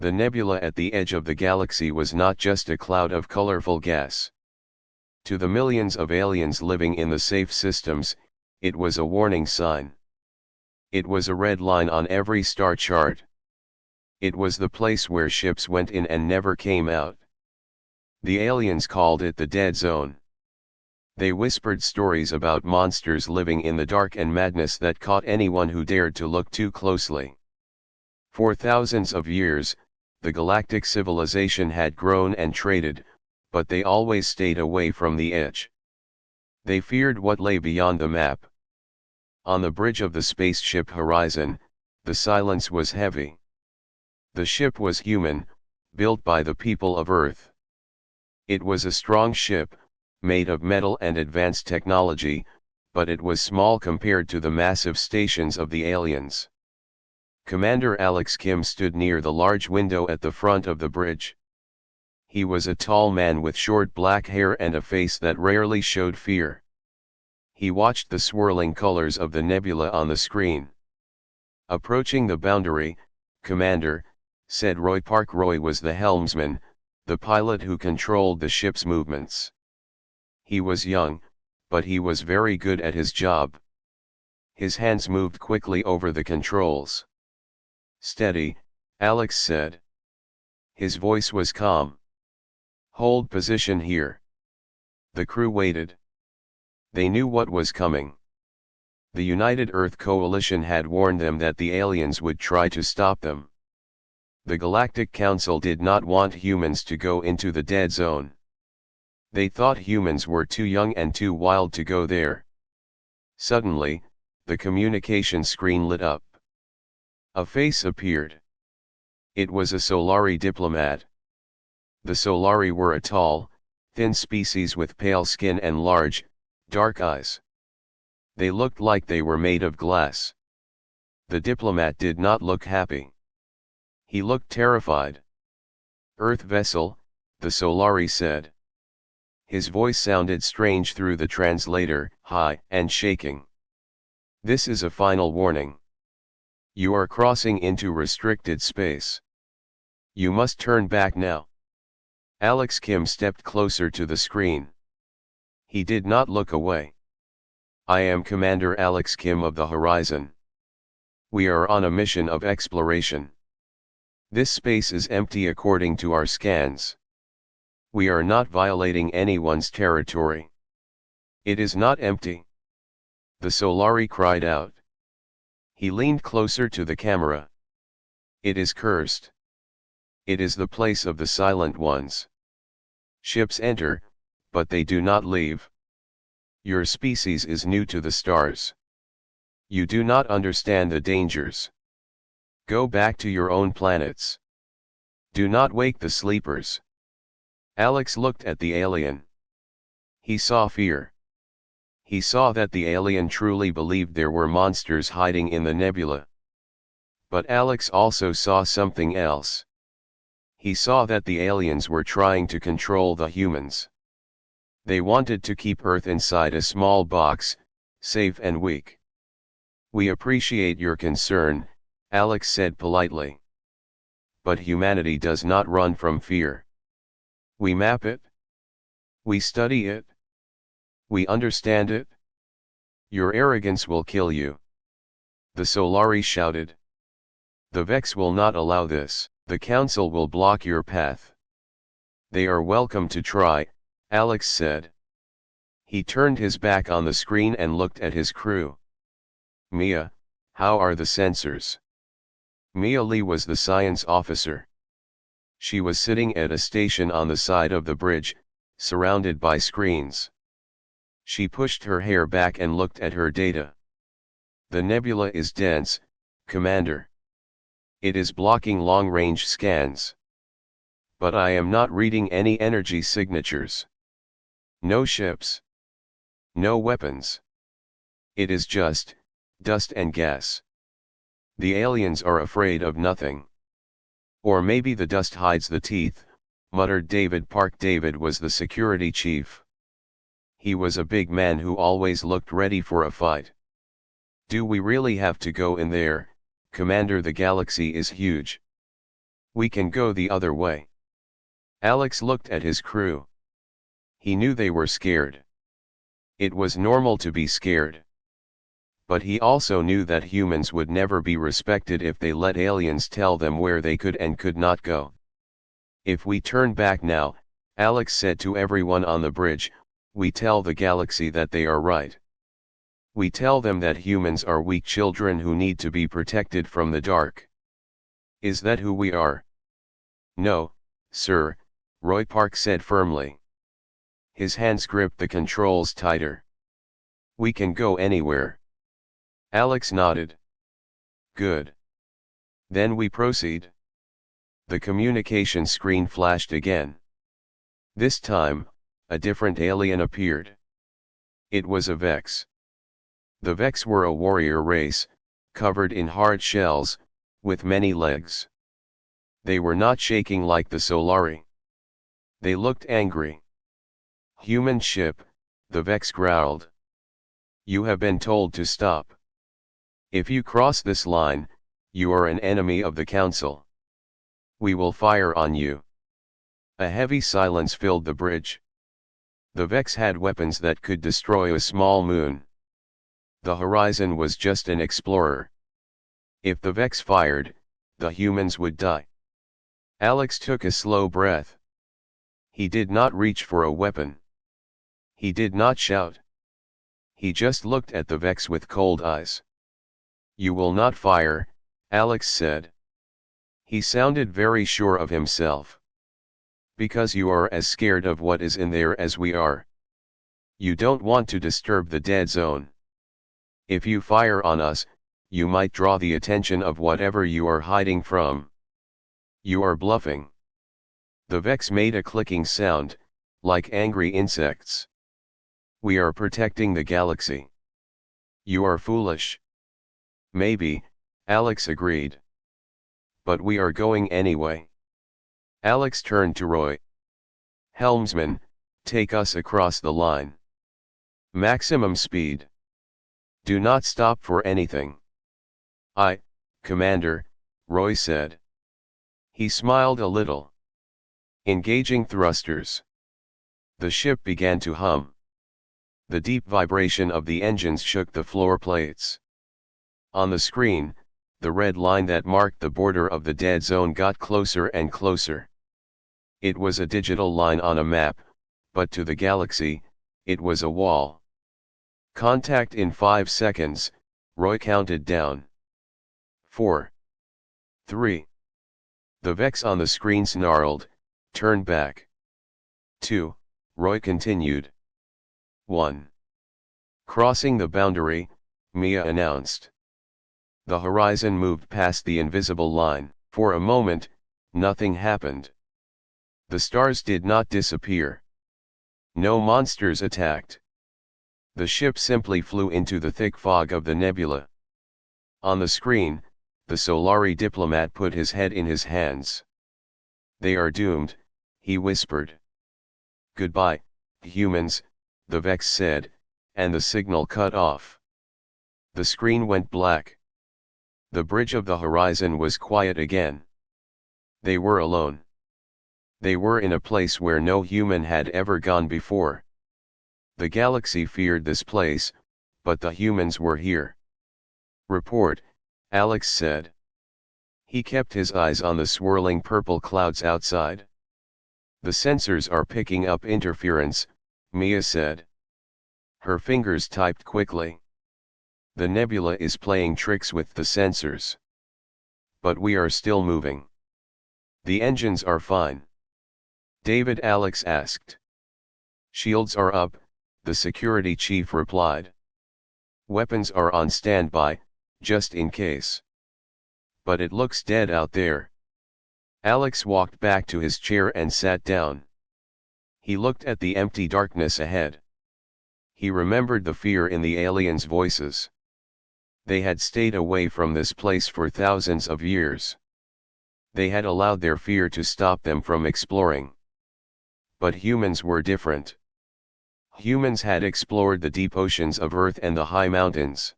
The nebula at the edge of the galaxy was not just a cloud of colorful gas. To the millions of aliens living in the safe systems, it was a warning sign. It was a red line on every star chart. It was the place where ships went in and never came out. The aliens called it the dead zone. They whispered stories about monsters living in the dark and madness that caught anyone who dared to look too closely. For thousands of years, the galactic civilization had grown and traded, but they always stayed away from the edge. They feared what lay beyond the map. On the bridge of the spaceship Horizon, the silence was heavy. The ship was human, built by the people of Earth. It was a strong ship, made of metal and advanced technology, but it was small compared to the massive stations of the aliens. Commander Alex Kim stood near the large window at the front of the bridge. He was a tall man with short black hair and a face that rarely showed fear. He watched the swirling colors of the nebula on the screen. Approaching the boundary, Commander, said Roy Park. Roy was the helmsman, the pilot who controlled the ship's movements. He was young, but he was very good at his job. His hands moved quickly over the controls. "Steady," Alex said. His voice was calm. "Hold position here." The crew waited. They knew what was coming. The United Earth Coalition had warned them that the aliens would try to stop them. The Galactic Council did not want humans to go into the dead zone. They thought humans were too young and too wild to go there. Suddenly, the communication screen lit up. A face appeared. It was a Solari diplomat. The Solari were a tall, thin species with pale skin and large, dark eyes. They looked like they were made of glass. The diplomat did not look happy. He looked terrified. "Earth vessel," the Solari said. His voice sounded strange through the translator, high and shaking. "This is a final warning. You are crossing into restricted space. You must turn back now." Alex Kim stepped closer to the screen. He did not look away. "I am Commander Alex Kim of the Horizon. We are on a mission of exploration. This space is empty according to our scans. We are not violating anyone's territory." "It is not empty," the Solari cried out. He leaned closer to the camera. "It is cursed. It is the place of the silent ones. Ships enter, but they do not leave. Your species is new to the stars. You do not understand the dangers. Go back to your own planets. Do not wake the sleepers." Alex looked at the alien. He saw fear. He saw that the alien truly believed there were monsters hiding in the nebula. But Alex also saw something else. He saw that the aliens were trying to control the humans. They wanted to keep Earth inside a small box, safe and weak. "We appreciate your concern," Alex said politely. "But humanity does not run from fear. We map it. We study it. We understand it. Your arrogance will kill you." The Solari shouted. "The Vex will not allow this. The Council will block your path." "They are welcome to try," Alex said. He turned his back on the screen and looked at his crew. "Mia, how are the sensors?" Mia Lee was the science officer. She was sitting at a station on the side of the bridge, surrounded by screens. She pushed her hair back and looked at her data. "The nebula is dense, Commander. It is blocking long-range scans. But I am not reading any energy signatures. No ships. No weapons. It is just dust and gas. The aliens are afraid of nothing. Or maybe the dust hides the teeth," muttered David Park. David was the security chief. He was a big man who always looked ready for a fight. "Do we really have to go in there, Commander? The galaxy is huge." We can go the other way. Alex looked at his crew. He knew they were scared. It was normal to be scared. But he also knew that humans would never be respected if they let aliens tell them where they could and could not go. If we turn back now, Alex said to everyone on the bridge, we tell the galaxy that they are right. We tell them that humans are weak children who need to be protected from the dark. Is that who we are? No, sir, Roy Park said firmly. His hands gripped the controls tighter. We can go anywhere. Alex nodded. Good. Then we proceed. The communication screen flashed again. This time, a different alien appeared. It was a Vex. The Vex were a warrior race, covered in hard shells, with many legs. They were not shaking like the Solari. They looked angry. Human ship, the Vex growled. You have been told to stop. If you cross this line, you are an enemy of the Council. We will fire on you. A heavy silence filled the bridge. The Vex had weapons that could destroy a small moon. The Horizon was just an explorer. If the Vex fired, the humans would die. Alex took a slow breath. He did not reach for a weapon. He did not shout. He just looked at the Vex with cold eyes. You will not fire, Alex said. He sounded very sure of himself. Because you are as scared of what is in there as we are. You don't want to disturb the dead zone. If you fire on us, you might draw the attention of whatever you are hiding from. You are bluffing. The Vex made a clicking sound, like angry insects. We are protecting the galaxy. You are foolish. Maybe, Alex agreed. But we are going anyway. Alex turned to Roy. Helmsman, take us across the line. Maximum speed. Do not stop for anything. Aye, Commander, Roy said. He smiled a little. Engaging thrusters. The ship began to hum. The deep vibration of the engines shook the floor plates. On the screen, the red line that marked the border of the dead zone got closer and closer. It was a digital line on a map, but to the galaxy, it was a wall. Contact in 5 seconds, Roy counted down. 4. 3. The Vex on the screen snarled, turn back. 2, Roy continued. 1. Crossing the boundary, Mia announced. The Horizon moved past the invisible line. For a moment, nothing happened. The stars did not disappear. No monsters attacked. The ship simply flew into the thick fog of the nebula. On the screen, the Solari diplomat put his head in his hands. They are doomed, he whispered. Goodbye, humans, the Vex said, and the signal cut off. The screen went black. The bridge of the Horizon was quiet again. They were alone. They were in a place where no human had ever gone before. The galaxy feared this place, but the humans were here. Report, Alex said. He kept his eyes on the swirling purple clouds outside. The sensors are picking up interference, Mia said. Her fingers typed quickly. The nebula is playing tricks with the sensors. But we are still moving. The engines are fine. David, Alex asked. Shields are up, the security chief replied. Weapons are on standby, just in case. But it looks dead out there. Alex walked back to his chair and sat down. He looked at the empty darkness ahead. He remembered the fear in the aliens' voices. They had stayed away from this place for thousands of years. They had allowed their fear to stop them from exploring. But humans were different. Humans had explored the deep oceans of Earth and the high mountains.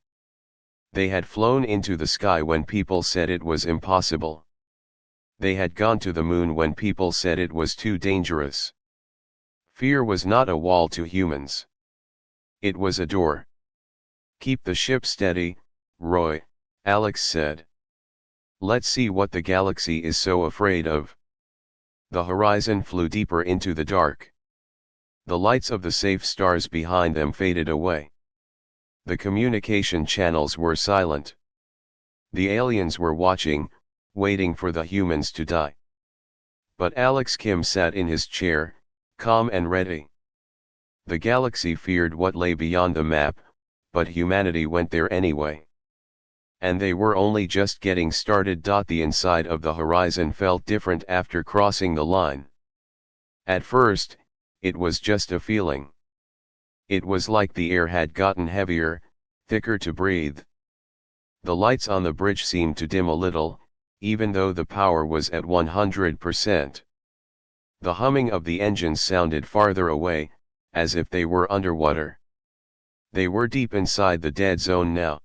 They had flown into the sky when people said it was impossible. They had gone to the moon when people said it was too dangerous. Fear was not a wall to humans. It was a door. Keep the ship steady, Roy, Alex said. Let's see what the galaxy is so afraid of. The horizon flew deeper into the dark. The lights of the safe stars behind them faded away. The communication channels were silent. The aliens were watching, waiting for the humans to die. But Alex Kim sat in his chair, calm and ready. The galaxy feared what lay beyond the map, but humanity went there anyway. And they were only just getting started. The inside of the horizon felt different after crossing the line. At first, it was just a feeling. It was like the air had gotten heavier, thicker to breathe. The lights on the bridge seemed to dim a little, even though the power was at 100%. The humming of the engines sounded farther away, as if they were underwater. They were deep inside the dead zone now.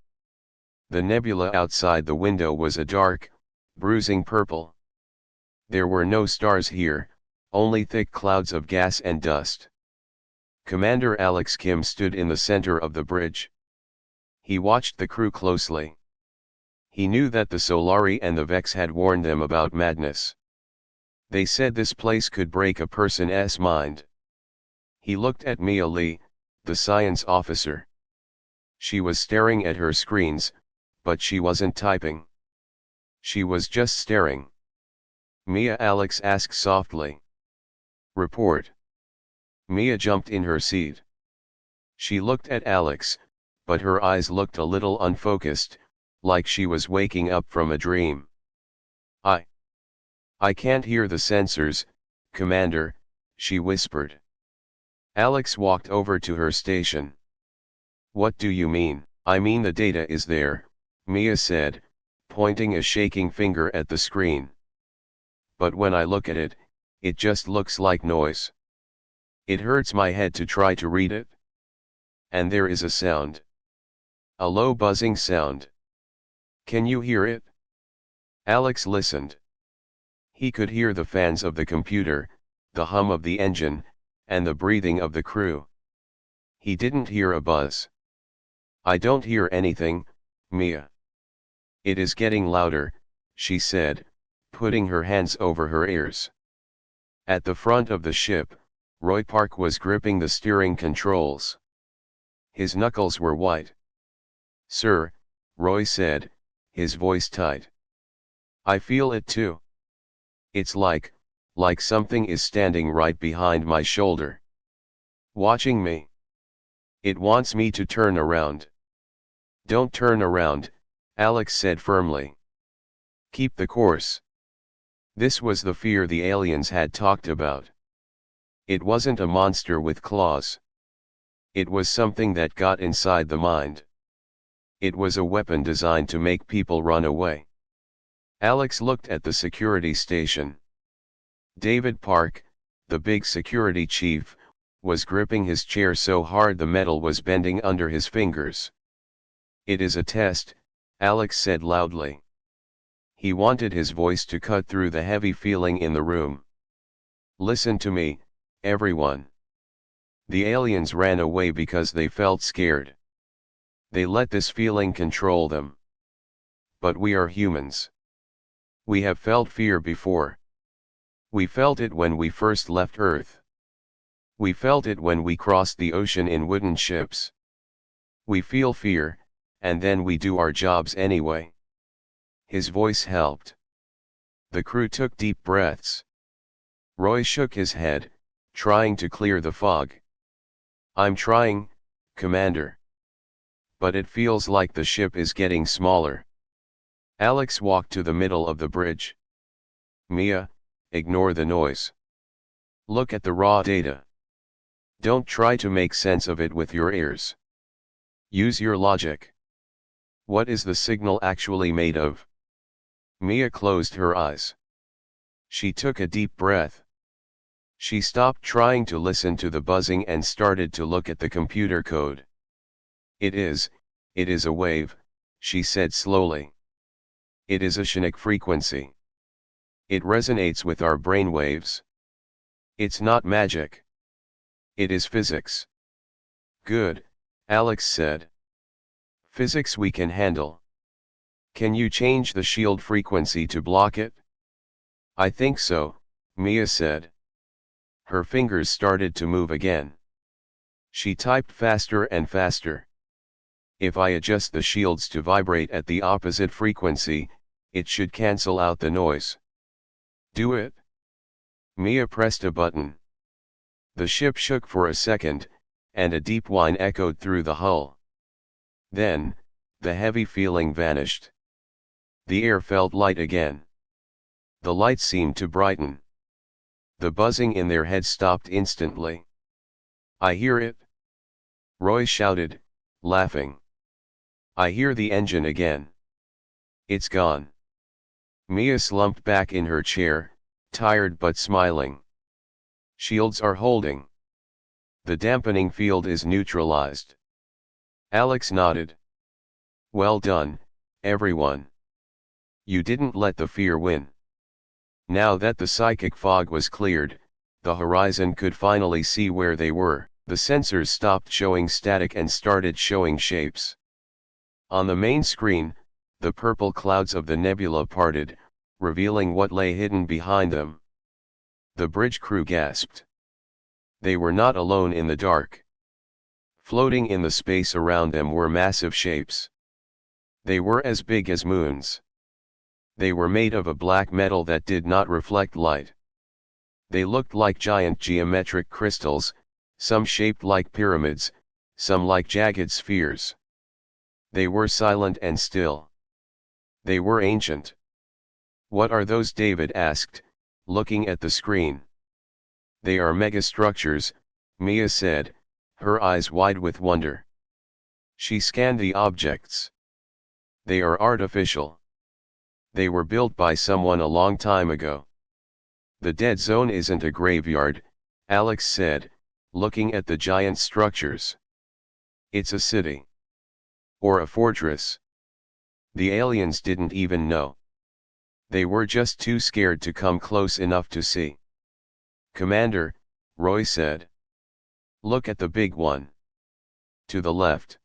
The nebula outside the window was a dark, bruising purple. There were no stars here, only thick clouds of gas and dust. Commander Alex Kim stood in the center of the bridge. He watched the crew closely. He knew that the Solari and the Vex had warned them about madness. They said this place could break a person's mind. He looked at Mia Lee, the science officer. She was staring at her screens, but she wasn't typing. She was just staring. Mia, Alex asked softly. Report. Mia jumped in her seat. She looked at Alex, but her eyes looked a little unfocused, like she was waking up from a dream. I can't hear the sensors, Commander, she whispered. Alex walked over to her station. What do you mean? I mean the data is there, Mia said, pointing a shaking finger at the screen. But when I look at it, it just looks like noise. It hurts my head to try to read it. And there is a sound. A low buzzing sound. Can you hear it? Alex listened. He could hear the fans of the computer, the hum of the engine, and the breathing of the crew. He didn't hear a buzz. I don't hear anything, Mia. It is getting louder, she said, putting her hands over her ears. At the front of the ship, Roy Park was gripping the steering controls. His knuckles were white. Sir, Roy said, his voice tight. I feel it too. It's like something is standing right behind my shoulder. Watching me. It wants me to turn around. Don't turn around, Alex said firmly. Keep the course. This was the fear the aliens had talked about. It wasn't a monster with claws. It was something that got inside the mind. It was a weapon designed to make people run away. Alex looked at the security station. David Park, the big security chief, was gripping his chair so hard the metal was bending under his fingers. It is a test, Alex said loudly. He wanted his voice to cut through the heavy feeling in the room. Listen to me, everyone. The aliens ran away because they felt scared. They let this feeling control them. But we are humans. We have felt fear before. We felt it when we first left Earth. We felt it when we crossed the ocean in wooden ships. We feel fear, and then we do our jobs anyway. His voice helped. The crew took deep breaths. Roy shook his head, trying to clear the fog. I'm trying, Commander. But it feels like the ship is getting smaller. Alex walked to the middle of the bridge. Mia, ignore the noise. Look at the raw data. Don't try to make sense of it with your ears. Use your logic. What is the signal actually made of? Mia closed her eyes. She took a deep breath. She stopped trying to listen to the buzzing and started to look at the computer code. It is a wave, she said slowly. It is a sonic frequency. It resonates with our brainwaves. It's not magic. It is physics. Good, Alex said. Physics we can handle. Can you change the shield frequency to block it? I think so, Mia said. Her fingers started to move again. She typed faster and faster. If I adjust the shields to vibrate at the opposite frequency, it should cancel out the noise. Do it? Mia pressed a button. The ship shook for a second, and a deep whine echoed through the hull. Then, the heavy feeling vanished. The air felt light again. The lights seemed to brighten. The buzzing in their heads stopped instantly. I hear it! Roy shouted, laughing. I hear the engine again. It's gone. Mia slumped back in her chair, tired but smiling. Shields are holding. The dampening field is neutralized. Alex nodded. Well done, everyone. You didn't let the fear win. Now that the psychic fog was cleared, the horizon could finally see where they were. The sensors stopped showing static and started showing shapes. On the main screen, the purple clouds of the nebula parted, revealing what lay hidden behind them. The bridge crew gasped. They were not alone in the dark. Floating in the space around them were massive shapes. They were as big as moons. They were made of a black metal that did not reflect light. They looked like giant geometric crystals, some shaped like pyramids, some like jagged spheres. They were silent and still. They were ancient. What are those? David asked, looking at the screen. They are megastructures, Mia said, her eyes wide with wonder. She scanned the objects. They are artificial. They were built by someone a long time ago. The dead zone isn't a graveyard, Alex said, looking at the giant structures. It's a city. Or a fortress. The aliens didn't even know. They were just too scared to come close enough to see. Commander, Roy said. Look at the big one. To the left.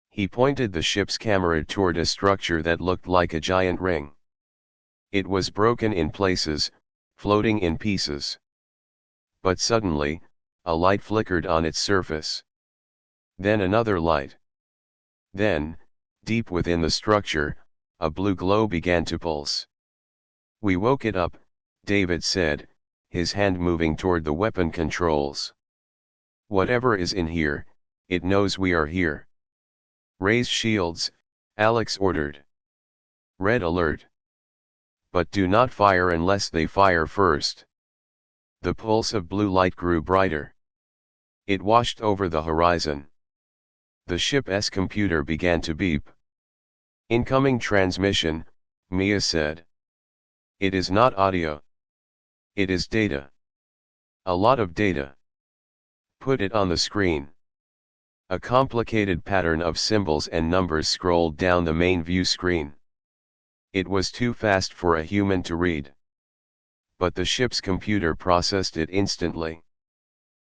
He pointed the ship's camera toward a structure that looked like a giant ring. It was broken in places, floating in pieces. But suddenly, a light flickered on its surface. Then another light. Then, deep within the structure, a blue glow began to pulse. We woke it up, David said, his hand moving toward the weapon controls. Whatever is in here, it knows we are here. Raise shields, Alex ordered. Red alert. But do not fire unless they fire first. The pulse of blue light grew brighter. It washed over the horizon. The ship's computer began to beep. Incoming transmission, Mia said. It is not audio. It is data. A lot of data. Put it on the screen. A complicated pattern of symbols and numbers scrolled down the main view screen. It was too fast for a human to read. But the ship's computer processed it instantly.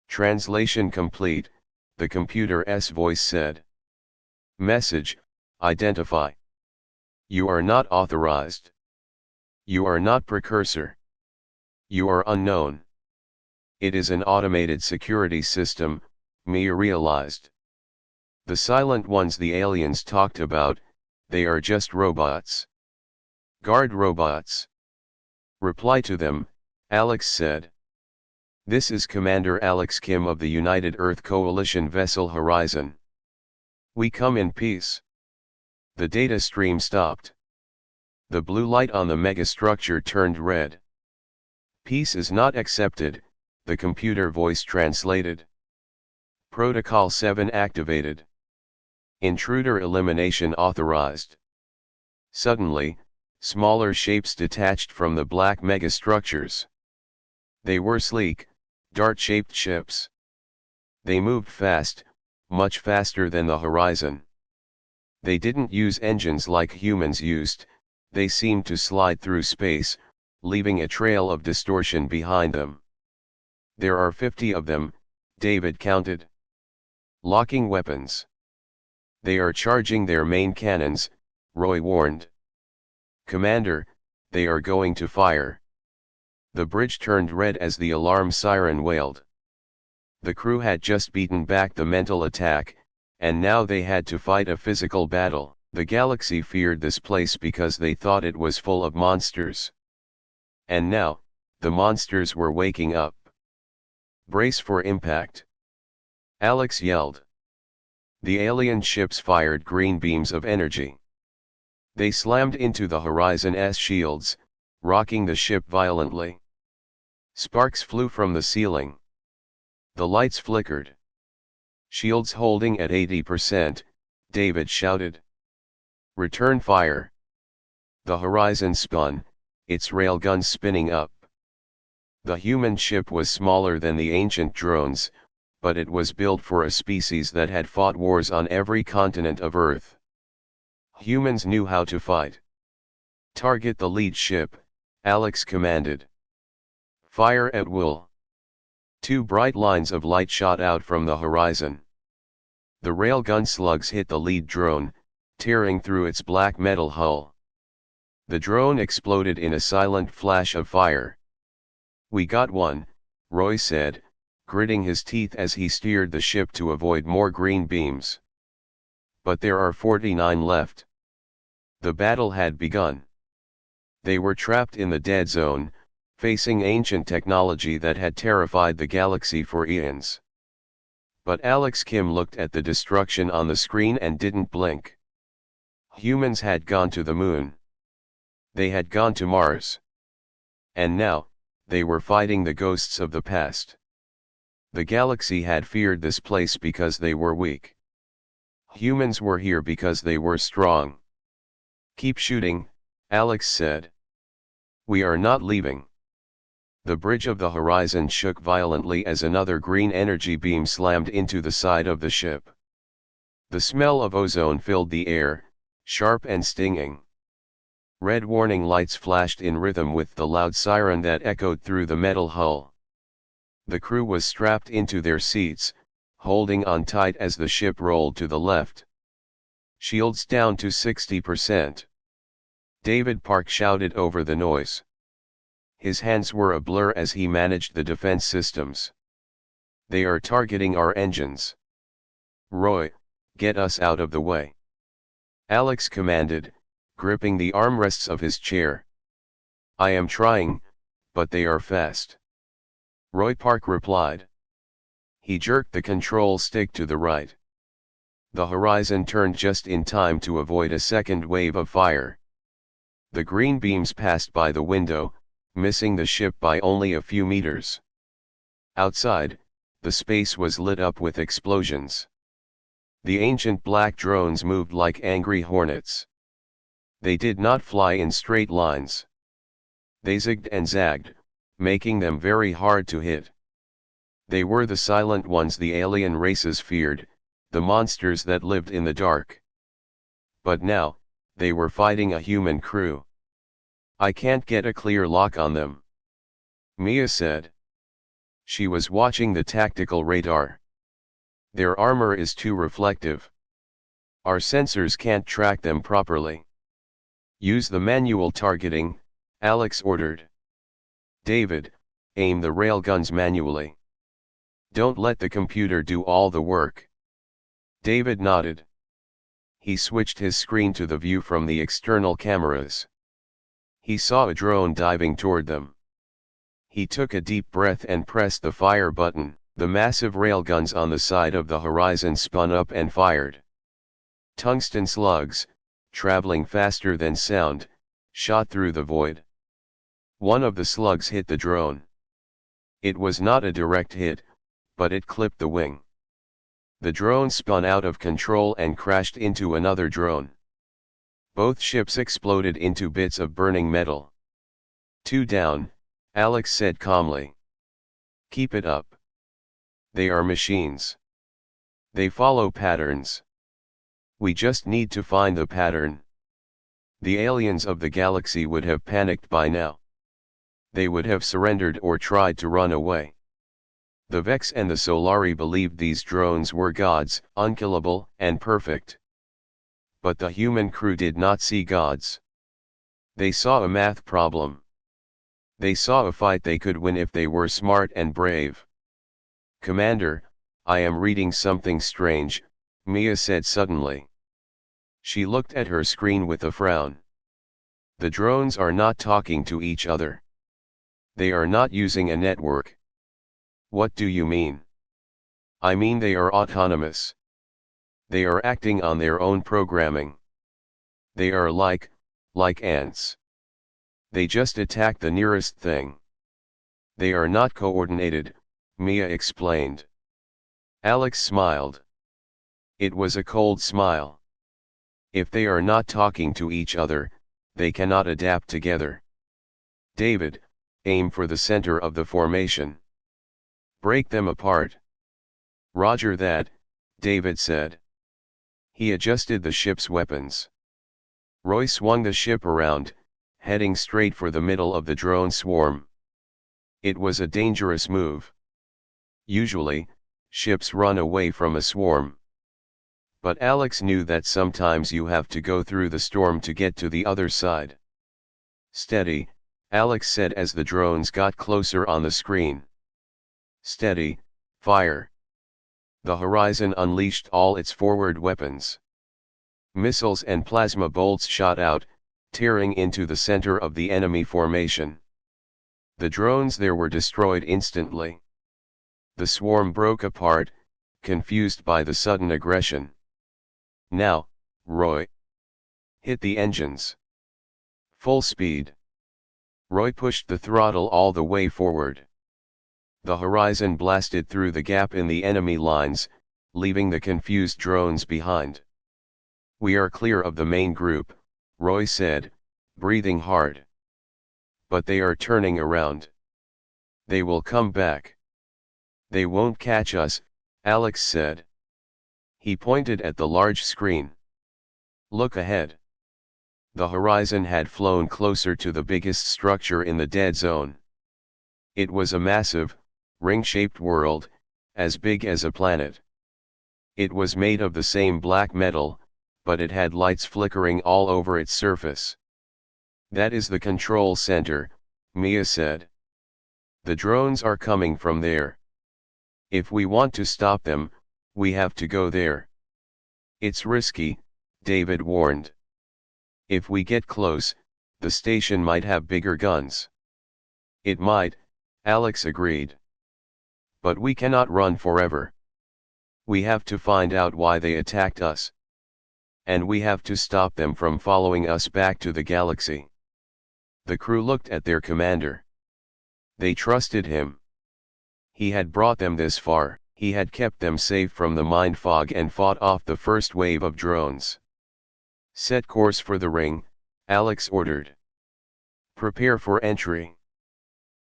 Translation complete, the computer's voice said. Message, identify. You are not authorized. You are not precursor. You are unknown. It is an automated security system, Mia realized. The silent ones the aliens talked about, they are just robots. Guard robots. Reply to them, Alex said. This is Commander Alex Kim of the United Earth Coalition vessel Horizon. We come in peace. The data stream stopped. The blue light on the megastructure turned red. Peace is not accepted, the computer voice translated. Protocol 7 activated. Intruder elimination authorized. Suddenly, smaller shapes detached from the black megastructures. They were sleek, dart-shaped ships. They moved fast, much faster than the horizon. They didn't use engines like humans used, they seemed to slide through space, leaving a trail of distortion behind them. There are 50 of them, David counted. Locking weapons. They are charging their main cannons, Roy warned. Commander, they are going to fire. The bridge turned red as the alarm siren wailed. The crew had just beaten back the mental attack, and now they had to fight a physical battle. The galaxy feared this place because they thought it was full of monsters. And now, the monsters were waking up. Brace for impact. Alex yelled. The alien ships fired green beams of energy. They slammed into the Horizon's shields, rocking the ship violently. Sparks flew from the ceiling. The lights flickered. Shields holding at 80%, David shouted. Return fire. The Horizon spun, its railguns spinning up. The human ship was smaller than the ancient drones, but it was built for a species that had fought wars on every continent of Earth. Humans knew how to fight. Target the lead ship, Alex commanded. Fire at will. 2 bright lines of light shot out from the horizon. The railgun slugs hit the lead drone, tearing through its black metal hull. The drone exploded in a silent flash of fire. We got one, Roy said, gritting his teeth as he steered the ship to avoid more green beams. But there are 49 left. The battle had begun. They were trapped in the dead zone, facing ancient technology that had terrified the galaxy for eons. But Alex Kim looked at the destruction on the screen and didn't blink. Humans had gone to the moon. They had gone to Mars. And now, they were fighting the ghosts of the past. The galaxy had feared this place because they were weak. Humans were here because they were strong. Keep shooting, Alex said. We are not leaving. The bridge of the horizon shook violently as another green energy beam slammed into the side of the ship. The smell of ozone filled the air, sharp and stinging. Red warning lights flashed in rhythm with the loud siren that echoed through the metal hull. The crew was strapped into their seats, holding on tight as the ship rolled to the left. Shields down to 60%. David Park shouted over the noise. His hands were a blur as he managed the defense systems. They are targeting our engines. Roy, get us out of the way. Alex commanded, gripping the armrests of his chair. I am trying, but they are fast. Roy Park replied. He jerked the control stick to the right. The horizon turned just in time to avoid a second wave of fire. The green beams passed by the window, missing the ship by only a few meters. Outside, the space was lit up with explosions. The ancient black drones moved like angry hornets. They did not fly in straight lines. They zigged and zagged, making them very hard to hit. They were the silent ones the alien races feared, the monsters that lived in the dark. But now, they were fighting a human crew. I can't get a clear lock on them, Mia said. She was watching the tactical radar. Their armor is too reflective. Our sensors can't track them properly. Use the manual targeting, Alex ordered. David, aim the railguns manually. Don't let the computer do all the work. David nodded. He switched his screen to the view from the external cameras. He saw a drone diving toward them. He took a deep breath and pressed the fire button. The massive railguns on the side of the horizon spun up and fired. Tungsten slugs, traveling faster than sound, shot through the void. One of the slugs hit the drone. It was not a direct hit, but it clipped the wing. The drone spun out of control and crashed into another drone. Both ships exploded into bits of burning metal. 2 down, Alex said calmly. Keep it up. They are machines. They follow patterns. We just need to find the pattern. The aliens of the galaxy would have panicked by now. they would have surrendered or tried to run away. The Vex and the Solari believed these drones were gods, unkillable and perfect. But the human crew did not see gods. They saw a math problem. They saw a fight they could win if they were smart and brave. "Commander, I am reading something strange," Mia said suddenly. She looked at her screen with a frown. "The drones are not talking to each other. They are not using a network." "What do you mean?" "I mean they are autonomous. They are acting on their own programming. They are like ants. They just attack the nearest thing. They are not coordinated," Mia explained. Alex smiled. It was a cold smile. "If they are not talking to each other, they cannot adapt together. David, aim for the center of the formation. Break them apart." "Roger that," David said. He adjusted the ship's weapons. Roy swung the ship around, heading straight for the middle of the drone swarm. It was a dangerous move. Usually, ships run away from a swarm. But Alex knew that sometimes you have to go through the storm to get to the other side. "Steady," Alex said as the drones got closer on the screen. "Steady, fire." The Horizon unleashed all its forward weapons. Missiles and plasma bolts shot out, tearing into the center of the enemy formation. The drones there were destroyed instantly. The swarm broke apart, confused by the sudden aggression. "Now, Roy. Hit the engines. Full speed." Roy pushed the throttle all the way forward. The Horizon blasted through the gap in the enemy lines, leaving the confused drones behind. "We are clear of the main group," Roy said, breathing hard. "But they are turning around. They will come back." "They won't catch us," Alex said. He pointed at the large screen. "Look ahead." The Horizon had flown closer to the biggest structure in the dead zone. It was a massive, ring-shaped world, as big as a planet. It was made of the same black metal, but it had lights flickering all over its surface. "That is the control center," Mia said. "The drones are coming from there. If we want to stop them, we have to go there." "It's risky," David warned. "If we get close, the station might have bigger guns." "It might," Alex agreed. "But we cannot run forever. We have to find out why they attacked us. And we have to stop them from following us back to the galaxy." The crew looked at their commander. They trusted him. He had brought them this far, he had kept them safe from the mind fog and fought off the first wave of drones. "Set course for the ring," Alex ordered. "Prepare for entry."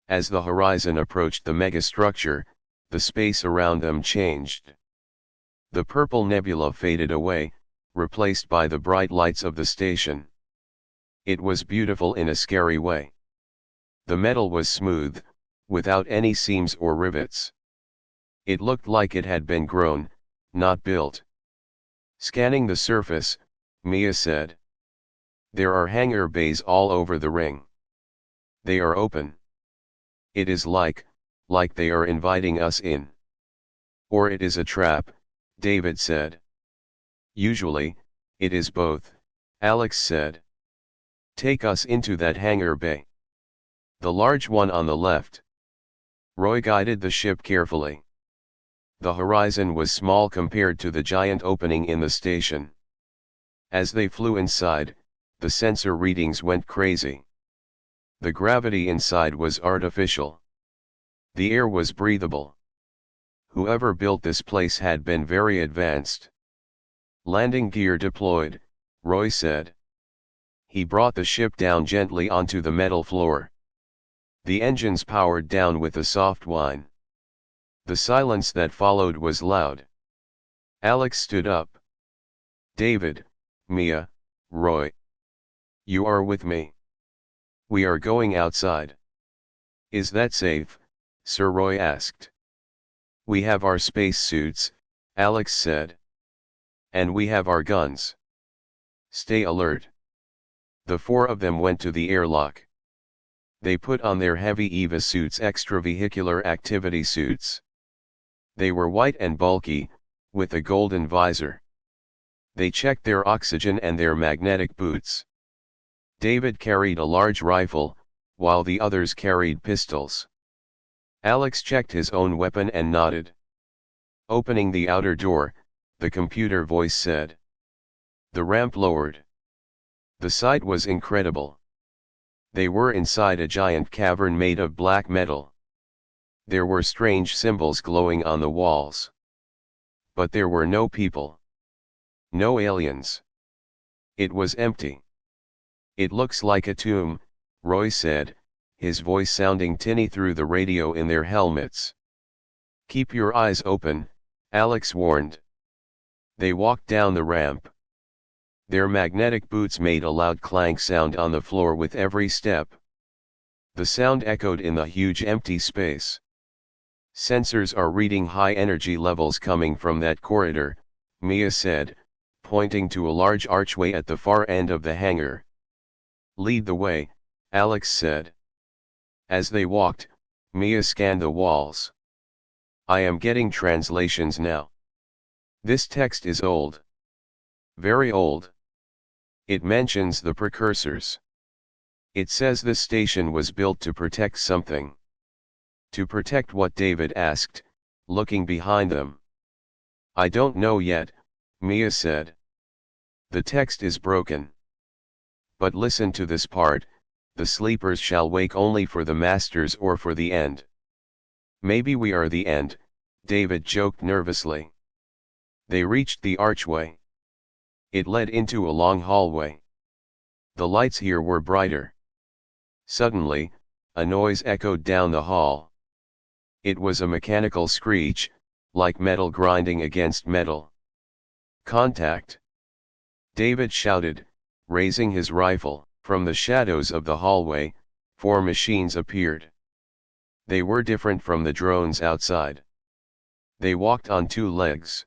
As the Horizon approached the megastructure, the space around them changed. The purple nebula faded away, replaced by the bright lights of the station. It was beautiful in a scary way. The metal was smooth, without any seams or rivets. It looked like it had been grown, not built. Scanning the surface, Mia said. "There are hangar bays all over the ring. They are open. It is like they are inviting us in. Or it is a trap," David said. "Usually, it is both," Alex said. "Take us into that hangar bay." "The large one on the left." Roy guided the ship carefully. The Horizon was small compared to the giant opening in the station. As they flew inside, the sensor readings went crazy. The gravity inside was artificial. The air was breathable. Whoever built this place had been very advanced. "Landing gear deployed," Roy said. He brought the ship down gently onto the metal floor. The engines powered down with a soft whine. The silence that followed was loud. Alex stood up. "David, Mia, Roy. You are with me. We are going outside." Is that safe, Sir Roy asked. We have our space suits, Alex said. And we have our guns. Stay alert. The four of them went to the airlock. They put on their heavy EVA suits, extravehicular activity suits. They were white and bulky, with a golden visor. They checked their oxygen and their magnetic boots. David carried a large rifle, while the others carried pistols. Alex checked his own weapon and nodded. Opening the outer door, the computer voice said. The ramp lowered. The sight was incredible. They were inside a giant cavern made of black metal. There were strange symbols glowing on the walls. But there were no people. No aliens. It was empty. It looks like a tomb, Roy said, his voice sounding tinny through the radio in their helmets. Keep your eyes open, Alex warned. They walked down the ramp. Their magnetic boots made a loud clank sound on the floor with every step. The sound echoed in the huge empty space. Sensors are reading high energy levels coming from that corridor, Mia said, pointing to a large archway at the far end of the hangar. Lead the way, Alex said. As they walked, Mia scanned the walls. I am getting translations now. This text is old. Very old. It mentions the precursors. It says this station was built to protect something. To protect what? David asked, looking behind them. I don't know yet, Mia said. The text is broken. But listen to this part, the sleepers shall wake only for the masters or for the end. Maybe we are the end, David joked nervously. They reached the archway. It led into a long hallway. The lights here were brighter. Suddenly, a noise echoed down the hall. It was a mechanical screech, like metal grinding against metal. Contact! David shouted, raising his rifle. From the shadows of the hallway, 4 machines appeared. They were different from the drones outside. They walked on 2 legs.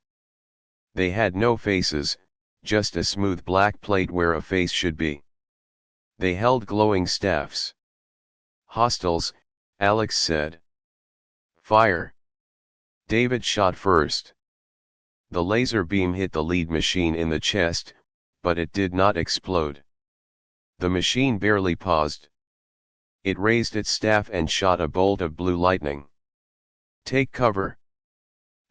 They had no faces, just a smooth black plate where a face should be. They held glowing staffs. Hostiles, Alex said. Fire! David shot first. The laser beam hit the lead machine in the chest, but it did not explode. The machine barely paused. It raised its staff and shot a bolt of blue lightning. Take cover.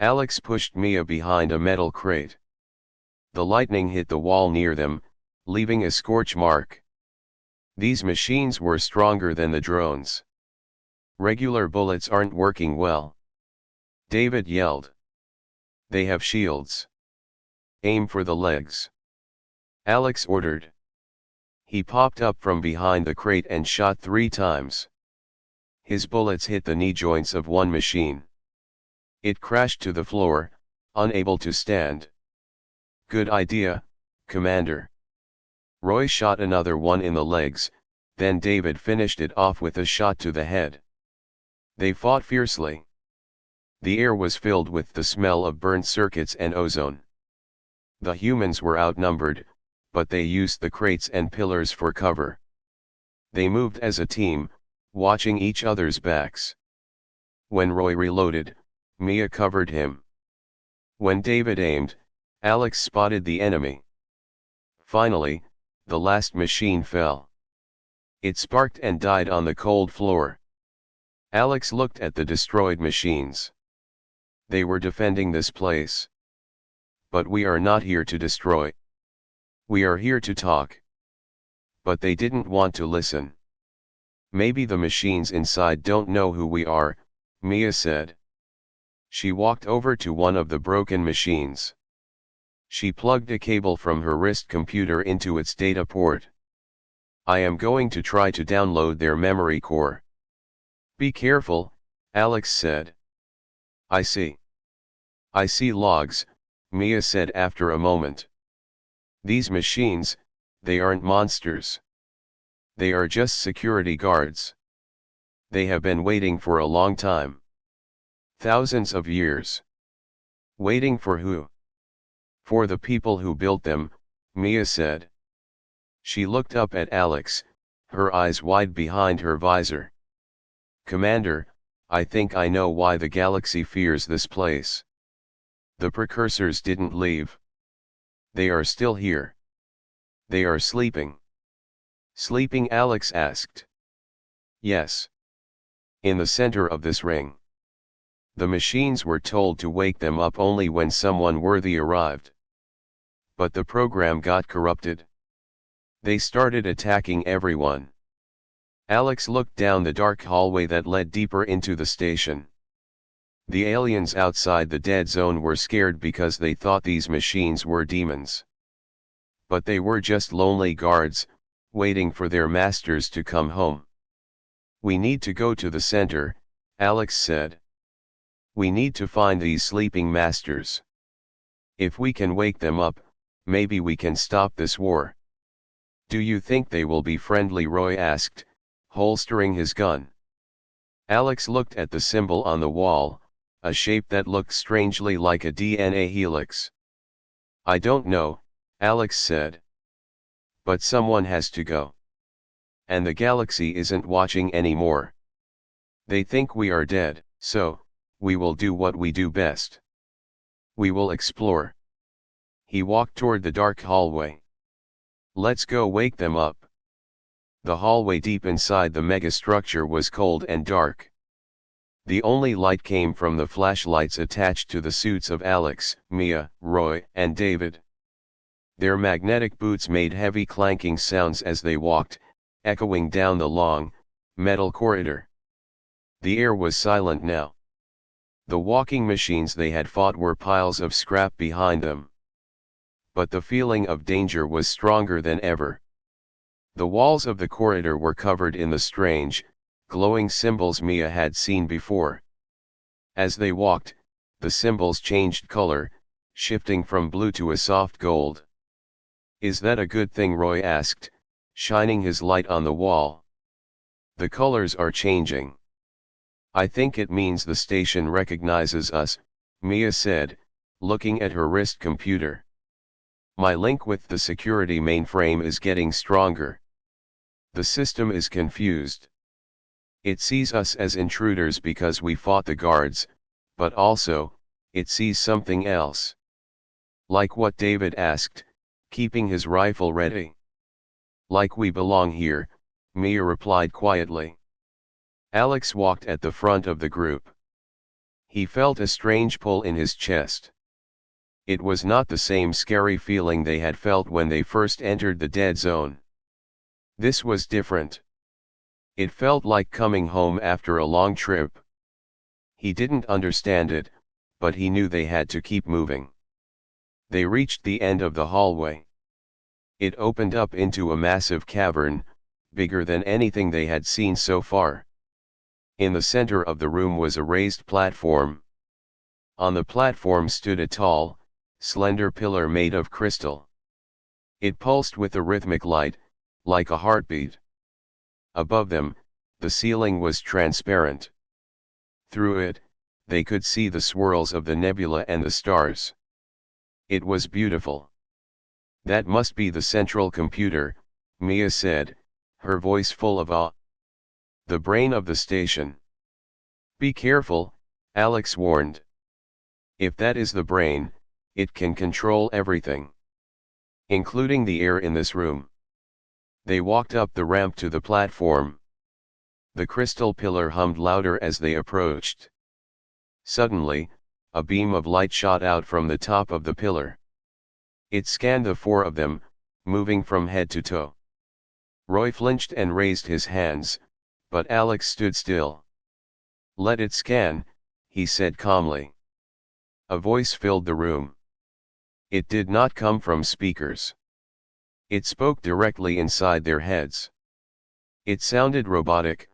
Alex pushed Mia behind a metal crate. The lightning hit the wall near them, leaving a scorch mark. These machines were stronger than the drones. Regular bullets aren't working well. David yelled. They have shields. Aim for the legs. Alex ordered. He popped up from behind the crate and shot 3 times. His bullets hit the knee joints of one machine. It crashed to the floor, unable to stand. Good idea, Commander. Roy shot another one in the legs, then David finished it off with a shot to the head. They fought fiercely. The air was filled with the smell of burnt circuits and ozone. The humans were outnumbered, but they used the crates and pillars for cover. They moved as a team, watching each other's backs. When Roy reloaded, Mia covered him. When David aimed, Alex spotted the enemy. Finally, the last machine fell. It sparked and died on the cold floor. Alex looked at the destroyed machines. They were defending this place. But we are not here to destroy. We are here to talk. But they didn't want to listen. Maybe the machines inside don't know who we are, Mia said. She walked over to one of the broken machines. She plugged a cable from her wrist computer into its data port. I am going to try to download their memory core. Be careful, Alex said. I see. I see logs, Mia said after a moment. These machines, they aren't monsters. They are just security guards. They have been waiting for a long time. Thousands of years. Waiting for who? For the people who built them, Mia said. She looked up at Alex, her eyes wide behind her visor. Commander, I think I know why the galaxy fears this place. The precursors didn't leave. They are still here. They are sleeping. Sleeping? Alex asked. Yes. In the center of this ring. The machines were told to wake them up only when someone worthy arrived. But the program got corrupted. They started attacking everyone. Alex looked down the dark hallway that led deeper into the station. The aliens outside the dead zone were scared because they thought these machines were demons. But they were just lonely guards, waiting for their masters to come home. We need to go to the center, Alex said. We need to find these sleeping masters. If we can wake them up, maybe we can stop this war. Do you think they will be friendly? Roy asked, holstering his gun. Alex looked at the symbol on the wall, a shape that looked strangely like a DNA helix. I don't know, Alex said. But someone has to go. And the galaxy isn't watching anymore. They think we are dead, so we will do what we do best. We will explore. He walked toward the dark hallway. Let's go wake them up. The hallway deep inside the megastructure was cold and dark. The only light came from the flashlights attached to the suits of Alex, Mia, Roy, and David. Their magnetic boots made heavy clanking sounds as they walked, echoing down the long, metal corridor. The air was silent now. The walking machines they had fought were piles of scrap behind them. But the feeling of danger was stronger than ever. The walls of the corridor were covered in the strange, glowing symbols Mia had seen before. As they walked, the symbols changed color, shifting from blue to a soft gold. Is that a good thing? Roy asked, shining his light on the wall. The colors are changing. I think it means the station recognizes us, Mia said, looking at her wrist computer. My link with the security mainframe is getting stronger. The system is confused. It sees us as intruders because we fought the guards, but also, it sees something else. Like what? David asked, keeping his rifle ready. Like we belong here, Mia replied quietly. Alex walked at the front of the group. He felt a strange pull in his chest. It was not the same scary feeling they had felt when they first entered the dead zone. This was different. It felt like coming home after a long trip. He didn't understand it, but he knew they had to keep moving. They reached the end of the hallway. It opened up into a massive cavern, bigger than anything they had seen so far. In the center of the room was a raised platform. On the platform stood a tall, slender pillar made of crystal. It pulsed with a rhythmic light, like a heartbeat. Above them, the ceiling was transparent. Through it, they could see the swirls of the nebula and the stars. It was beautiful. That must be the central computer, Mia said, her voice full of awe. The brain of the station. Be careful, Alex warned. If that is the brain, it can control everything. Including the air in this room. They walked up the ramp to the platform. The crystal pillar hummed louder as they approached. Suddenly, a beam of light shot out from the top of the pillar. It scanned the four of them, moving from head to toe. Roy flinched and raised his hands, but Alex stood still. Let it scan, he said calmly. A voice filled the room. It did not come from speakers. It spoke directly inside their heads. It sounded robotic,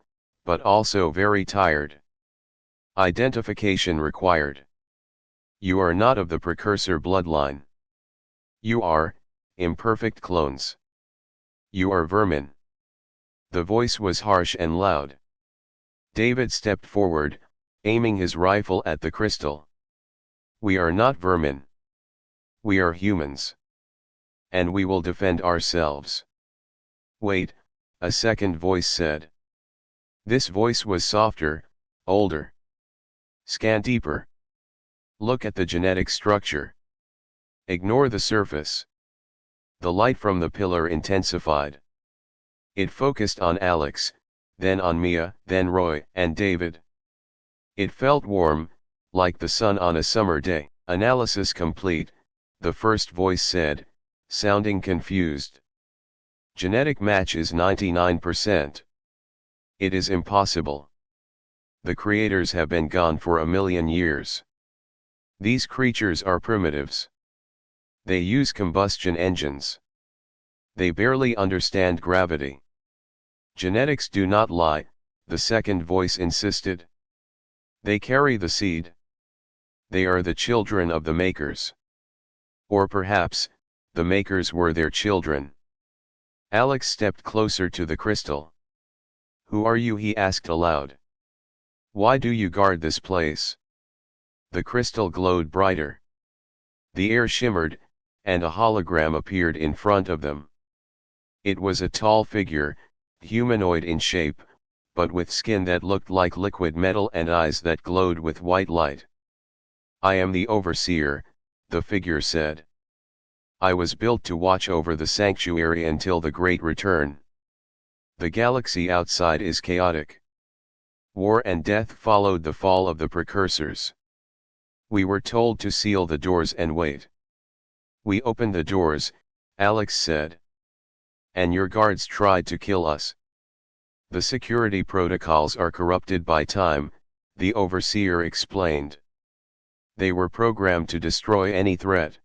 but also very tired. Identification required. You are not of the precursor bloodline. You are, imperfect clones. You are vermin. The voice was harsh and loud. David stepped forward, aiming his rifle at the crystal. We are not vermin. We are humans. And we will defend ourselves. Wait, a second voice said. This voice was softer, older. Scan deeper. Look at the genetic structure. Ignore the surface. The light from the pillar intensified. It focused on Alex, then on Mia, then Roy, and David. It felt warm, like the sun on a summer day. Analysis complete, the first voice said, sounding confused. Genetic match is 99%. It is impossible. The creators have been gone for 1,000,000 years. These creatures are primitives. They use combustion engines. They barely understand gravity. Genetics do not lie, the second voice insisted. They carry the seed. They are the children of the makers. Or perhaps, the makers were their children. Alex stepped closer to the crystal. Who are you? He asked aloud. Why do you guard this place? The crystal glowed brighter. The air shimmered, and a hologram appeared in front of them. It was a tall figure, humanoid in shape, but with skin that looked like liquid metal and eyes that glowed with white light. I am the Overseer, the figure said. I was built to watch over the sanctuary until the Great Return. The galaxy outside is chaotic. War and death followed the fall of the precursors. We were told to seal the doors and wait. We opened the doors, Alex said. And your guards tried to kill us. The security protocols are corrupted by time, the Overseer explained. They were programmed to destroy any threat.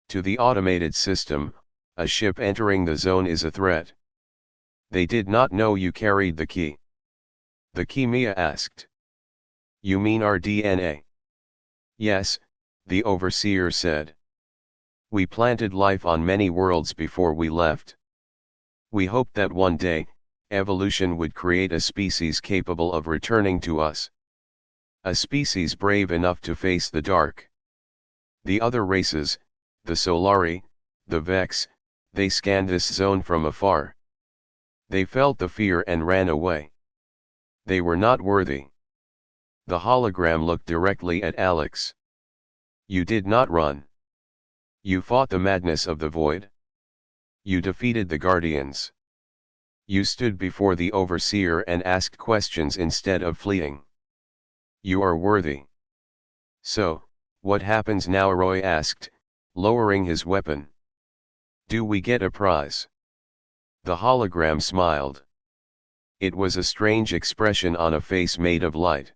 To the automated system, a ship entering the zone is a threat. They did not know you carried the key. The key? Mia asked. You mean our DNA? Yes, the Overseer said. We planted life on many worlds before we left. We hoped that one day, evolution would create a species capable of returning to us. A species brave enough to face the dark. The other races, the Solari, the Vex, they scanned this zone from afar. They felt the fear and ran away. They were not worthy. The hologram looked directly at Alex. You did not run. You fought the madness of the void. You defeated the Guardians. You stood before the Overseer and asked questions instead of fleeing. You are worthy. So, what happens now? Roy asked, lowering his weapon. Do we get a prize? The hologram smiled. It was a strange expression on a face made of light.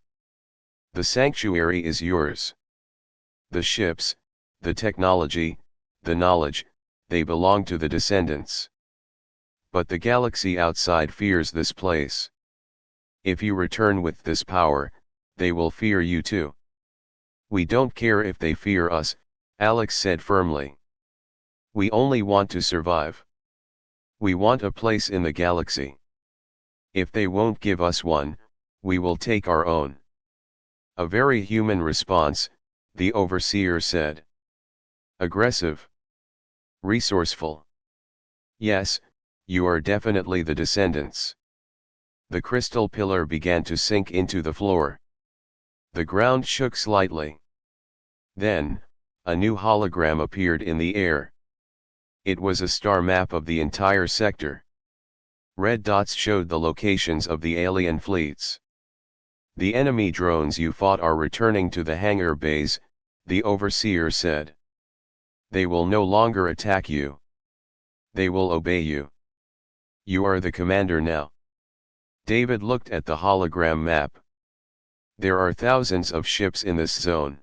The sanctuary is yours. The ships, the technology, the knowledge, they belong to the descendants. But the galaxy outside fears this place. If you return with this power, they will fear you too. We don't care if they fear us, Alex said firmly. We only want to survive. We want a place in the galaxy. If they won't give us one, we will take our own. A very human response, the Overseer said. Aggressive. Resourceful. Yes, you are definitely the descendants. The crystal pillar began to sink into the floor. The ground shook slightly. Then, a new hologram appeared in the air. It was a star map of the entire sector. Red dots showed the locations of the alien fleets. The enemy drones you fought are returning to the hangar bays, the Overseer said. They will no longer attack you. They will obey you. You are the commander now. David looked at the hologram map. There are thousands of ships in this zone.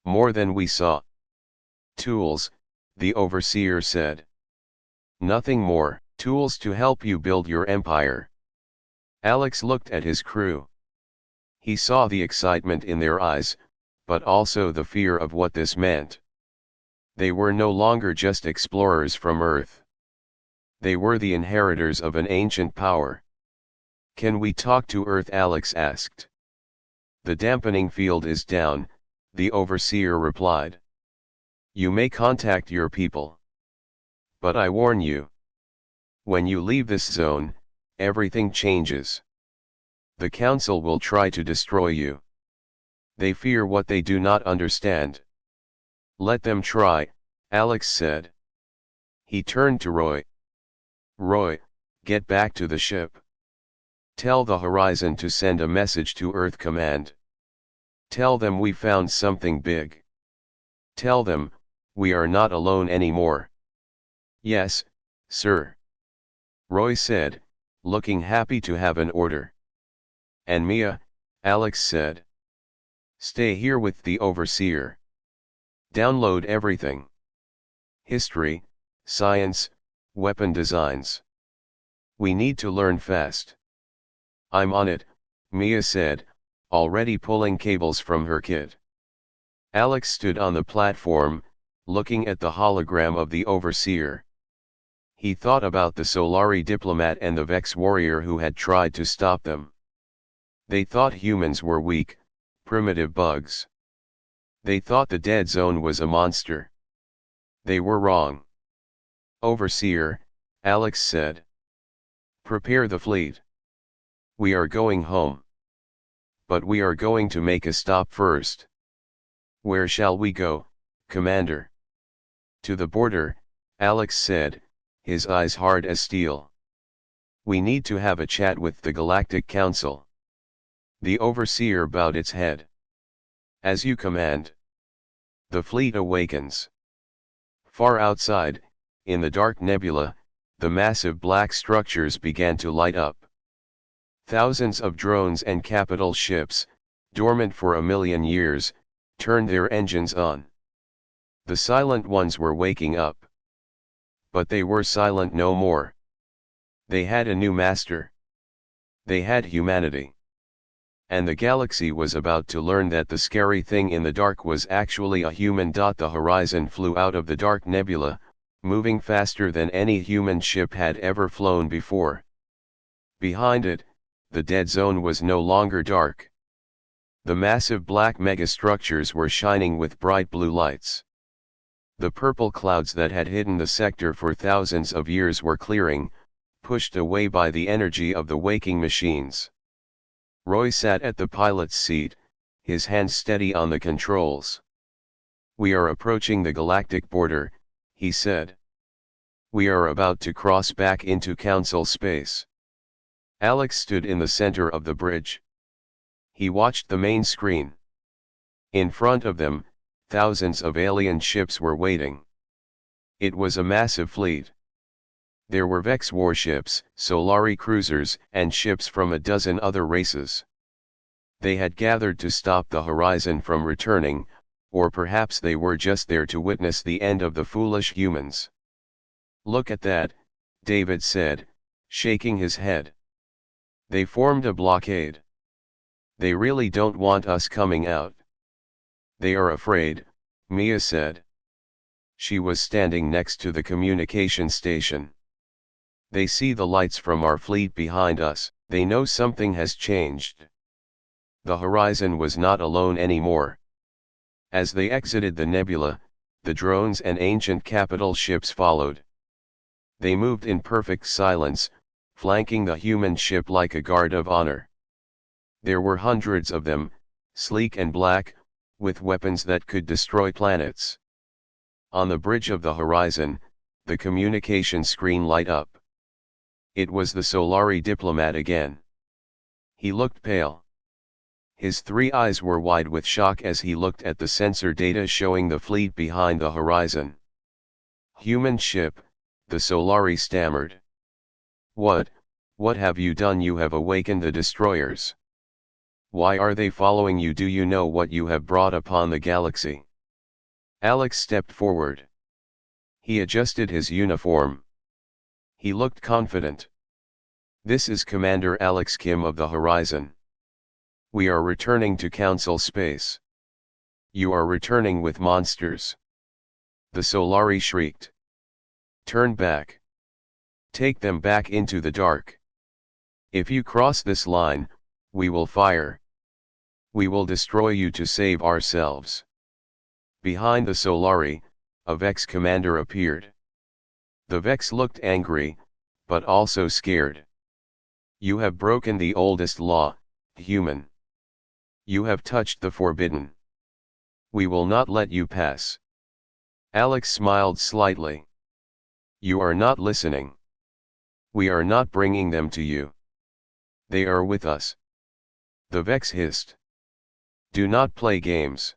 More than we saw. Tools, the Overseer said. Nothing more. Tools to help you build your empire. Alex looked at his crew. He saw the excitement in their eyes, but also the fear of what this meant. They were no longer just explorers from Earth. They were the inheritors of an ancient power. Can we talk to Earth? Alex asked. The dampening field is down, the overseer replied. You may contact your people. But I warn you. When you leave this zone, everything changes. The council will try to destroy you. They fear what they do not understand. Let them try, Alex said. He turned to Roy. Roy, get back to the ship. Tell the Horizon to send a message to Earth Command. Tell them we found something big. Tell them, we are not alone anymore. Yes, sir. Roy said, looking happy to have an order. And Mia, Alex said. Stay here with the overseer. Download everything. History, science, weapon designs. We need to learn fast. I'm on it, Mia said, already pulling cables from her kit. Alex stood on the platform, looking at the hologram of the overseer. He thought about the Solari diplomat and the Vex warrior who had tried to stop them. They thought humans were weak, primitive bugs. They thought the dead zone was a monster. They were wrong. Overseer, Alex said. Prepare the fleet. We are going home. But we are going to make a stop first. Where shall we go, Commander? To the border, Alex said, his eyes hard as steel. We need to have a chat with the Galactic Council. The overseer bowed its head. As you command. The fleet awakens. Far outside, in the dark nebula, the massive black structures began to light up. Thousands of drones and capital ships, dormant for 1,000,000 years, turned their engines on. The silent ones were waking up. But they were silent no more. They had a new master. They had humanity. And the galaxy was about to learn that the scary thing in the dark was actually a human. The Horizon flew out of the dark nebula, moving faster than any human ship had ever flown before. Behind it, the dead zone was no longer dark. The massive black megastructures were shining with bright blue lights. The purple clouds that had hidden the sector for thousands of years were clearing, pushed away by the energy of the waking machines. Roy sat at the pilot's seat, his hands steady on the controls. We are approaching the galactic border, he said. We are about to cross back into Council space. Alex stood in the center of the bridge. He watched the main screen. In front of them, thousands of alien ships were waiting. It was a massive fleet. There were Vex warships, Solari cruisers, and ships from a dozen other races. They had gathered to stop the Horizon from returning, or perhaps they were just there to witness the end of the foolish humans. Look at that, David said, shaking his head. They formed a blockade. They really don't want us coming out. They are afraid, Mia said. She was standing next to the communication station. They see the lights from our fleet behind us, they know something has changed. The Horizon was not alone anymore. As they exited the nebula, the drones and ancient capital ships followed. They moved in perfect silence, flanking the human ship like a guard of honor. There were hundreds of them, sleek and black, with weapons that could destroy planets. On the bridge of the Horizon, the communication screen lit up. It was the Solari diplomat again. He looked pale. His 3 eyes were wide with shock as he looked at the sensor data showing the fleet behind the Horizon. Human ship, the Solari stammered. What have you done? You have awakened the destroyers. Why are they following you? Do you know what you have brought upon the galaxy? Alex stepped forward. He adjusted his uniform. He looked confident. This is Commander Alex Kim of the Horizon. We are returning to Council space. You are returning with monsters. The Solari shrieked. Turn back. Take them back into the dark. If you cross this line, we will fire. We will destroy you to save ourselves. Behind the Solari, a Vex commander appeared. The Vex looked angry, but also scared. You have broken the oldest law, human. You have touched the forbidden. We will not let you pass. Alex smiled slightly. You are not listening. We are not bringing them to you. They are with us. The Vex hissed. Do not play games.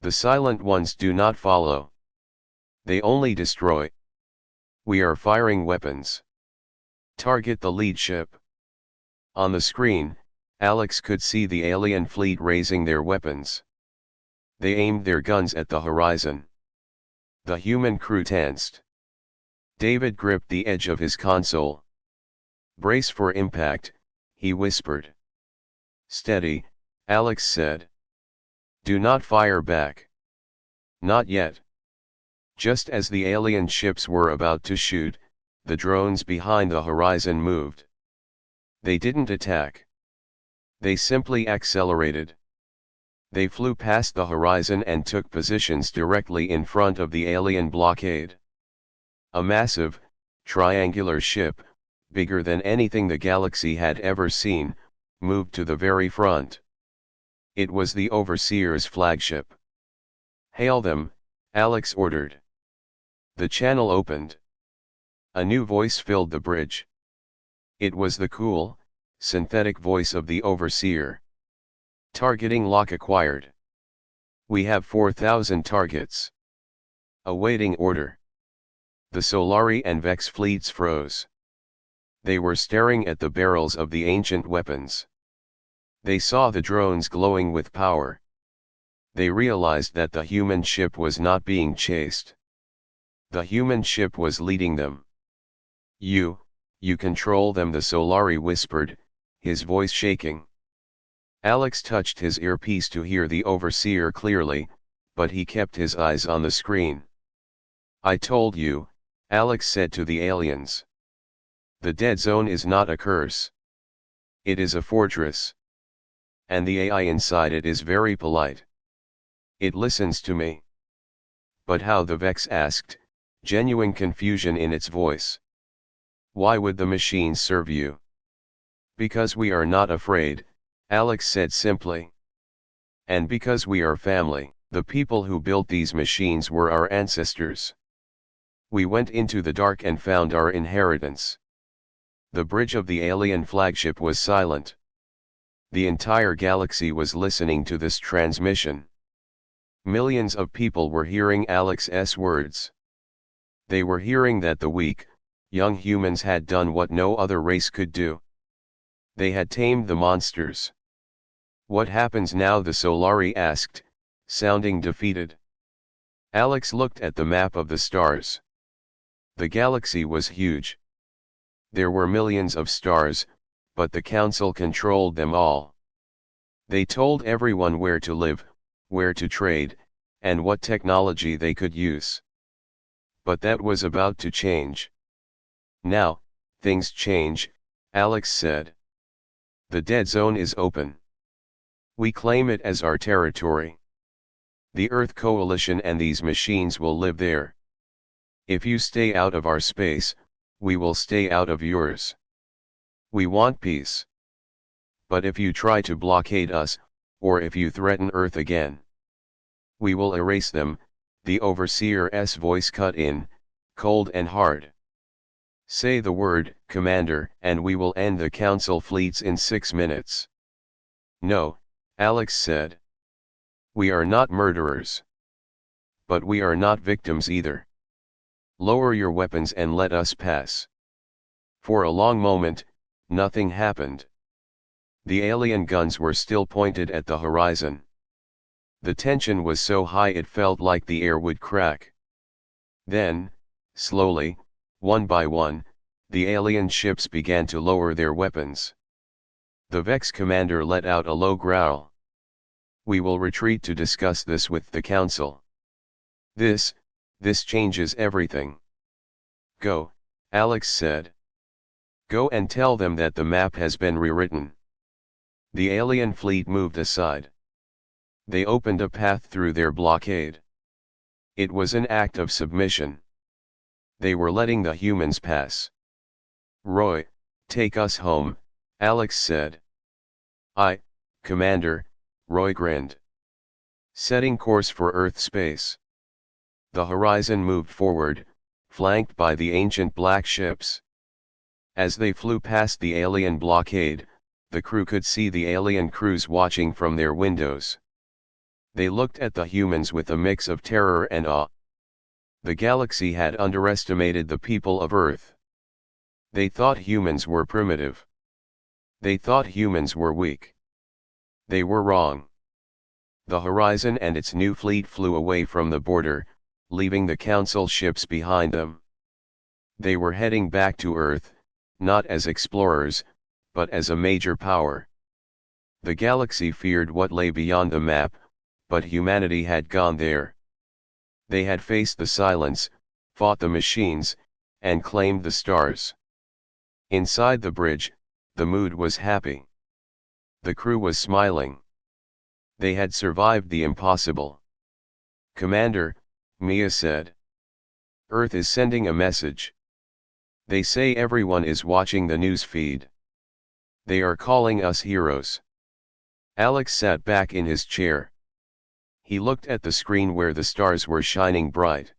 The silent ones do not follow. They only destroy. We are firing weapons. Target the lead ship. On the screen, Alex could see the alien fleet raising their weapons. They aimed their guns at the horizon. The human crew tensed. David gripped the edge of his console. Brace for impact, he whispered. Steady, Alex said. Do not fire back. Not yet. Just as the alien ships were about to shoot, the drones behind the horizon moved. They didn't attack. They simply accelerated. They flew past the horizon and took positions directly in front of the alien blockade. A massive, triangular ship, bigger than anything the galaxy had ever seen, moved to the very front. It was the Overseer's flagship. Hail them, Alex ordered. The channel opened. A new voice filled the bridge. It was the cool, synthetic voice of the Overseer. Targeting lock acquired. We have 4,000 targets. Awaiting order. The Solari and Vex fleets froze. They were staring at the barrels of the ancient weapons. They saw the drones glowing with power. They realized that the human ship was not being chased. The human ship was leading them. You control them, the Solari whispered, his voice shaking. Alex touched his earpiece to hear the Overseer clearly, but he kept his eyes on the screen. I told you, Alex said to the aliens. The dead zone is not a curse. It is a fortress. And the AI inside it is very polite. It listens to me. But how? The Vex asked, genuine confusion in its voice. Why would the machines serve you? Because we are not afraid, Alex said simply. And because we are family. The people who built these machines were our ancestors. We went into the dark and found our inheritance. The bridge of the alien flagship was silent. The entire galaxy was listening to this transmission. Millions of people were hearing Alex's words. They were hearing that the weak, young humans had done what no other race could do. They had tamed the monsters. What happens now? The Solari asked, sounding defeated. Alex looked at the map of the stars. The galaxy was huge. There were millions of stars, but the Council controlled them all. They told everyone where to live, where to trade, and what technology they could use. But that was about to change. Now, things change, Alex said. The dead zone is open. We claim it as our territory. The Earth Coalition and these machines will live there. If you stay out of our space, we will stay out of yours. We want peace. But if you try to blockade us, or if you threaten Earth again, we will erase them, the Overseer's voice cut in, cold and hard. Say the word, Commander, and we will end the Council fleets in 6 minutes. No, Alex said. We are not murderers. But we are not victims either. Lower your weapons and let us pass. For a long moment, nothing happened. The alien guns were still pointed at the horizon. The tension was so high it felt like the air would crack. Then, slowly, one by one, the alien ships began to lower their weapons. The Vex commander let out a low growl. We will retreat to discuss this with the Council. This changes everything. Go, Alex said. Go and tell them that the map has been rewritten. The alien fleet moved aside. They opened a path through their blockade. It was an act of submission. They were letting the humans pass. Roy, take us home, Alex said. Commander, Roy grinned. Setting course for Earth space. The horizon moved forward, flanked by the ancient black ships. As they flew past the alien blockade, the crew could see the alien crews watching from their windows. They looked at the humans with a mix of terror and awe. The galaxy had underestimated the people of Earth. They thought humans were primitive. They thought humans were weak. They were wrong. The horizon and its new fleet flew away from the border, leaving the Council ships behind them. They were heading back to Earth, not as explorers, but as a major power. The galaxy feared what lay beyond the map, but humanity had gone there. They had faced the silence, fought the machines, and claimed the stars. Inside the bridge, the mood was happy. The crew was smiling. They had survived the impossible. Commander, Mia said. Earth is sending a message. They say everyone is watching the news feed. They are calling us heroes. Alex sat back in his chair. He looked at the screen where the stars were shining bright.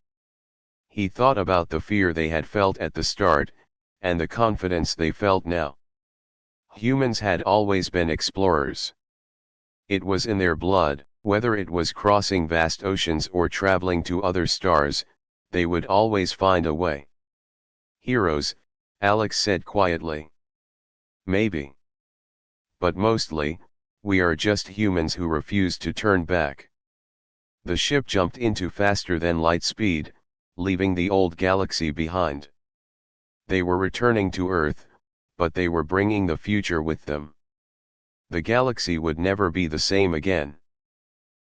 He thought about the fear they had felt at the start, and the confidence they felt now. Humans had always been explorers. It was in their blood, whether it was crossing vast oceans or traveling to other stars, they would always find a way. Heroes, Alex said quietly. Maybe. But mostly, we are just humans who refuse to turn back. The ship jumped into faster than light speed, leaving the old galaxy behind. They were returning to Earth, but they were bringing the future with them. The galaxy would never be the same again.